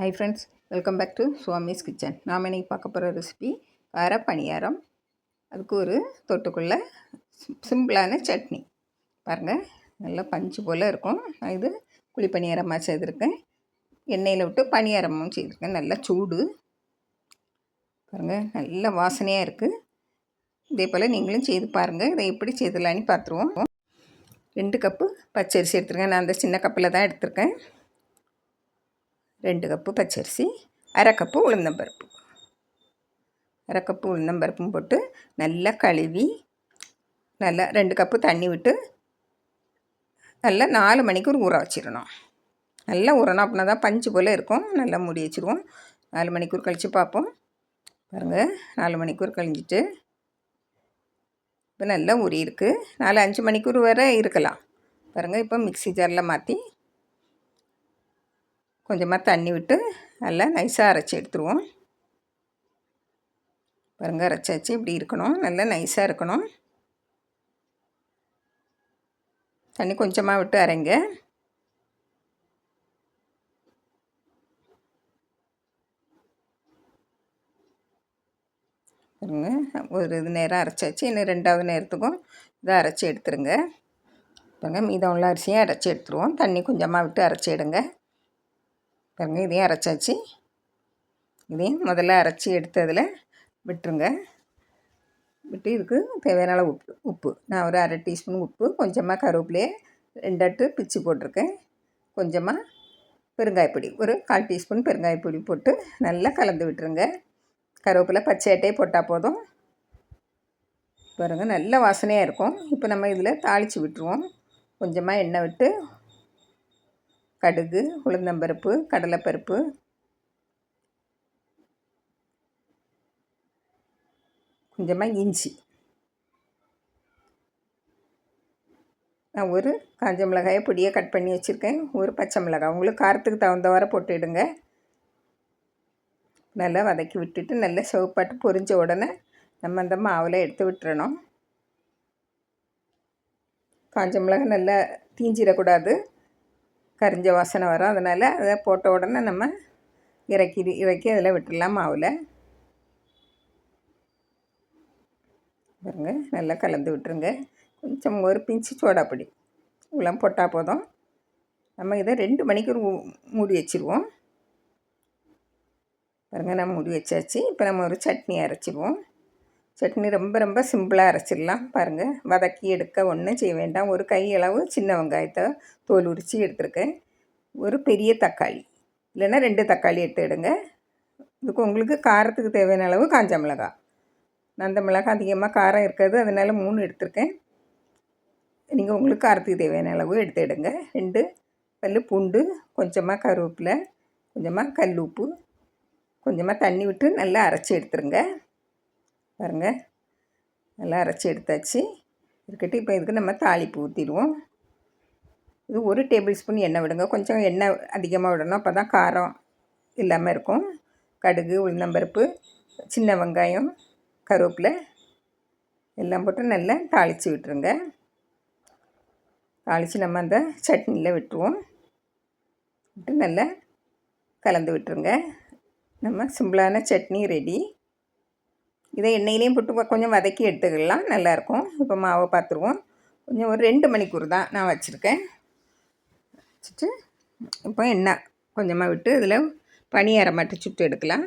High friends, welcome back to Swami's kitchen. நாம் இன்றைக்கி பார்க்க போகிற ரெசிபி கார பணியாரம். அதுக்கு ஒரு தொட்டுக்குள்ள சிம்பிளான சட்னி பாருங்கள். நல்லா பஞ்சு போல் இருக்கும். நான் இது குழி பணியாரமாக செய்திருக்கேன். எண்ணெயில் விட்டு பணியாரமும் செய்திருக்கேன். நல்லா சூடு பாருங்கள், நல்ல வாசனையாக இருக்குது. இதே போல் நீங்களும் செய்து பாருங்கள். இதை எப்படி செய்தலான்னு பார்த்துருவோம். 2 கப்பு பச்சரிசி எடுத்துருக்கேன். நான் அந்த சின்ன கப்பில் தான் எடுத்திருக்கேன். 2 கப்பு பச்சரிசி, அரை கப்பு உளுந்தம்பருப்பு. அரை கப்பு உளுந்தம்பருப்பும் போட்டு நல்லா கழுவி நல்லா 2 கப்பு தண்ணி விட்டு நல்லா 4 மணிக்கூர் ஊற வச்சிடணும். நல்லா ஊறணும், அப்படின்னா தான் பஞ்சு போல் இருக்கும். நல்லா மூடி வச்சுருவோம். 4 மணிக்கூர் கழித்து பார்ப்போம். பாருங்கள், 4 மணிக்கூர் கழிஞ்சிட்டு இப்போ நல்லா ஊறி இருக்குது. 4-5 மணிக்கூர் வரை இருக்கலாம். பாருங்கள், இப்போ மிக்ஸி ஜாரில் மாற்றி கொஞ்சமாக தண்ணி விட்டு நல்லா நைஸாக அரைச்சி எடுத்துருவோம். பாருங்கள், அரைச்சாச்சு. இப்படி இருக்கணும், நல்லா நைஸாக இருக்கணும். தண்ணி கொஞ்சமாக விட்டு அரைங்க. பாருங்கள், ஒரு இது நேரம் அரைச்சாச்சு. இன்னும் 2வது நேரத்துக்கும் இதை அரைச்சி எடுத்துருங்க. பாருங்கள், மீதம் உள்ள அரிசியும் அரைச்சி எடுத்துருவோம். தண்ணி கொஞ்சமாக விட்டு அரைச்சி எடுங்க. பாருங்கள், இதையும் அரைச்சாச்சு. இதையும் முதல்ல அரைச்சி எடுத்ததில் விட்டுருங்க. விட்டு இதுக்கு தேவையான அளவு உப்பு நான் ஒரு அரை டீஸ்பூன் உப்பு, கொஞ்சமாக கருவேப்பிலையே 2 அட்டு பிச்சு போட்டிருக்கேன். கொஞ்சமாக பெருங்காயப்பொடி, ஒரு 1/4 டீஸ்பூன் பெருங்காயப்பொடி போட்டு நல்லா கலந்து விட்டுருங்க. கருவேப்பிலை பச்சையாட்டே போட்டால் போதும். பாருங்கள், நல்ல வாசனையாக இருக்கும். இப்போ நம்ம இதில் தாளித்து விட்டுருவோம். கொஞ்சமாக எண்ணெய் விட்டு கடுகு, உளுந்தம்பருப்பு, கடலைப்பருப்பு, கொஞ்சமாக இஞ்சி, நான் ஒரு காஞ்ச மிளகாயை பொடியை கட் பண்ணி வச்சுருக்கேன். ஒரு பச்சை மிளகாய், உங்களுக்கு காரத்துக்கு தகுந்தவாறு போட்டுவிடுங்க. நல்லா வதக்கி விட்டுட்டு நல்லா சிவப்பாட்டு பொரிஞ்ச உடனே நம்ம அந்த மாவில் எடுத்து விட்டுறணும். காஞ்ச மிளகாய் நல்லா தீஞ்சிடக்கூடாது, கரிஞ்ச வாசனை வரும். அதனால் அதை போட்ட உடனே நம்ம இறக்கி அதில் விட்டுடலாம் மாவில். பாருங்க, நல்லா கலந்து விட்டுருங்க. கொஞ்சம் ஒரு பிஞ்சு சோடாப்பொடி இவ்வளோ போட்டால் போதும். நம்ம இதை 2 மணிக்கூர் மூடி வச்சுருவோம். பாருங்கள், நம்ம மூடி வச்சாச்சு. இப்போ நம்ம ஒரு சட்னி அரைச்சிடுவோம். சட்னி ரொம்ப சிம்பிளாக அரைச்சிடலாம். பாருங்கள், வதக்கி எடுக்க ஒன்றும் செய்ய வேண்டாம். ஒரு கையளவு சின்ன வெங்காயத்தை தோல் உரித்து எடுத்துருக்கேன். ஒரு பெரிய தக்காளி, இல்லைன்னா 2 தக்காளி எடுத்துடுங்க. இதுக்கு உங்களுக்கு காரத்துக்கு தேவையான அளவு காஞ்ச மிளகாய். நான் அந்த மிளகாய் அதிகமாக காரம் இருக்காது, அதனால் 3 எடுத்துருக்கேன். நீங்கள் உங்களுக்கு காரத்துக்கு தேவையான அளவு எடுத்துடுங்க. 2 பல் பூண்டு, கொஞ்சமாக கருவேப்பிலை, கொஞ்சமாக கல் உப்பு, கொஞ்சமாக தண்ணி விட்டு நல்லா அரைச்சி எடுத்துருங்க. பாருங்கள், நல்லா அரைச்சி எடுத்தாச்சு. இருக்கட்டும். இப்போ இதுக்கு நம்ம தாளிப்பு ஊற்றிடுவோம். இது 1 டேபிள் ஸ்பூன் எண்ணெய் விடுங்க. கொஞ்சம் எண்ணெய் அதிகமாக விடணும், அப்போ தான் காரம் இல்லாமல் இருக்கும். கடுகு, உளுந்தம்பருப்பு, சின்ன வெங்காயம், கருவேப்பிலை எல்லாம் போட்டு நல்லா தாளித்து விட்டுருங்க. தாளித்து நம்ம அந்த சட்னியில் விட்டுருவோம். விட்டு நல்லா கலந்து விட்டுருங்க. நம்ம சிம்பிளான சட்னி ரெடி. இதை எண்ணெயிலையும் போட்டு கொஞ்சம் வதக்கி எடுத்துக்கலாம், நல்லாயிருக்கும். இப்போ மாவை பார்த்துருவோம். கொஞ்சம் ஒரு 2 மணிக்கூர் தான் நான் வச்சுருக்கேன். வச்சுட்டு இப்போ எண்ணெய் கொஞ்சமாக விட்டு இதில் பணியாரம் மட்டும் சுட்டு எடுக்கலாம்.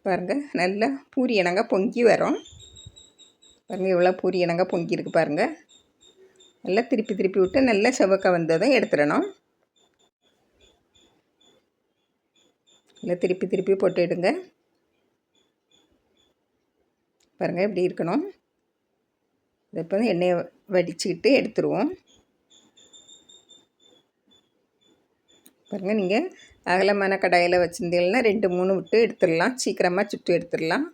பாருங்கள், நல்லா பூரி இனங்க பொங்கி வரும். பாருங்கள், இவ்வளோ பூரி இனங்க பொங்கி இருக்குது. பாருங்கள், நல்லா திருப்பி விட்டு நல்லா செவக்க வந்ததும் எடுத்துடணும். நல்லா திருப்பி போட்டு எடுங்க. பாருங்கள், இப்படி இருக்கணும். இதை இப்போ எண்ணெயை வடிச்சுக்கிட்டு எடுத்துருவோம். பாருங்கள், நீங்கள் அகலமான கடாயில் வச்சுருந்தீங்கன்னா 2-3 விட்டு எடுத்துடலாம். சீக்கிரமாக சுட்டு எடுத்துடலாம்.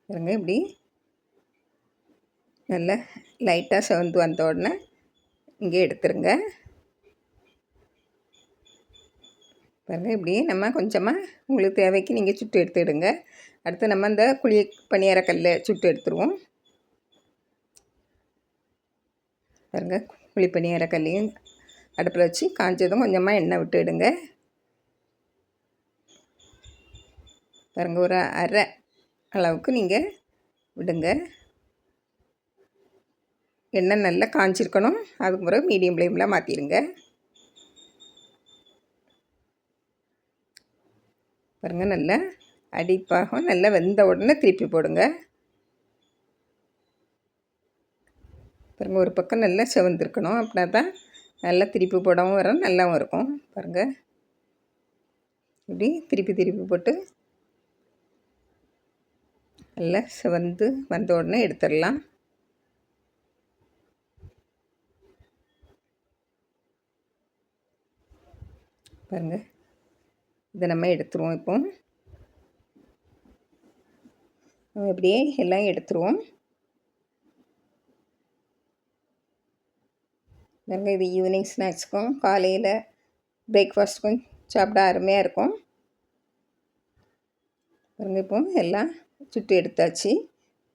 பாருங்கள், இப்படி நல்லா லைட்டாக செவந்து வந்த உடனே இங்கே எடுத்துருங்க. பாருங்கள், இப்படி நம்ம கொஞ்சமாக உங்களுக்கு தேவைக்கு நீங்கள் சுட்டு எடுத்துடுங்க. அடுத்து நம்ம இந்த குழி பணியாரக்கல்லை சுட்டு எடுத்துருவோம். பாருங்க, குழி பணியாரக்கல்லையும் அடுப்பில் வச்சு காஞ்சதும் கொஞ்சமாக எண்ணெய் விட்டு விடுங்க. பாருங்க, ஒரு அரை அளவுக்கு நீங்கள் விடுங்க. எண்ணெய் நல்லா காஞ்சிருக்கணும். அதுக்கு பிறகு மீடியம் ஃப்ளேமில் மாற்றிடுங்க. பாருங்கள், நல்லா அடிப்பாகம் நல்லா வெந்த உடனே திருப்பி போடுங்க. பாருங்கள், ஒரு பக்கம் நல்லா செவந்திருக்கணும். அப்படின்னா தான் நல்லா திருப்பி போடவும் வரும், நல்லாவும் இருக்கும். பாருங்கள், இப்படி திருப்பி திருப்பி போட்டு நல்லா செவந்து வந்த உடனே எடுத்துடலாம். பாருங்கள், இதை நம்ம எடுத்துருவோம். இப்போ இப்படியே எல்லாம் எடுத்துருவோம். பாருங்கள், இது ஈவினிங் ஸ்நாக்ஸுக்கும் காலையில் பிரேக்ஃபாஸ்ட்டுக்கும் சாப்பிட அருமையாக இருக்கும். பாருங்கள், இப்போ எல்லாம் சுட்டு எடுத்தாச்சு.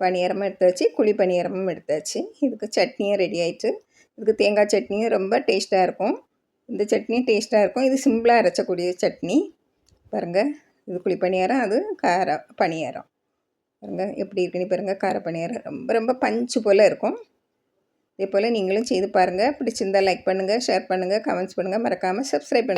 பணியாரமும் எடுத்தாச்சு, குழி பணியாரமும் எடுத்தாச்சு. இதுக்கு சட்னியும் ரெடி ஆகிட்டு. இதுக்கு தேங்காய் சட்னியும் ரொம்ப டேஸ்ட்டாக இருக்கும். இந்த சட்னியும் டேஸ்ட்டாக இருக்கும். இது சிம்பிளாக அரைச்சக்கூடிய சட்னி. பாருங்கள், இது குழி பணியாரம், அது கார பணியாரம். பாருங்கள் எப்படி இருக்குன்னு பாருங்கள். கார பணியாரம் ரொம்ப ரொம்ப பஞ்சு போல் இருக்கும். இதே போல் நீங்களும் செய்து பாருங்கள். பிடிச்சிருந்தால் லைக் பண்ணுங்கள், ஷேர் பண்ணுங்கள், கமெண்ட்ஸ் பண்ணுங்கள். மறக்காமல் சப்ஸ்கிரைப் பண்ணுங்கள்.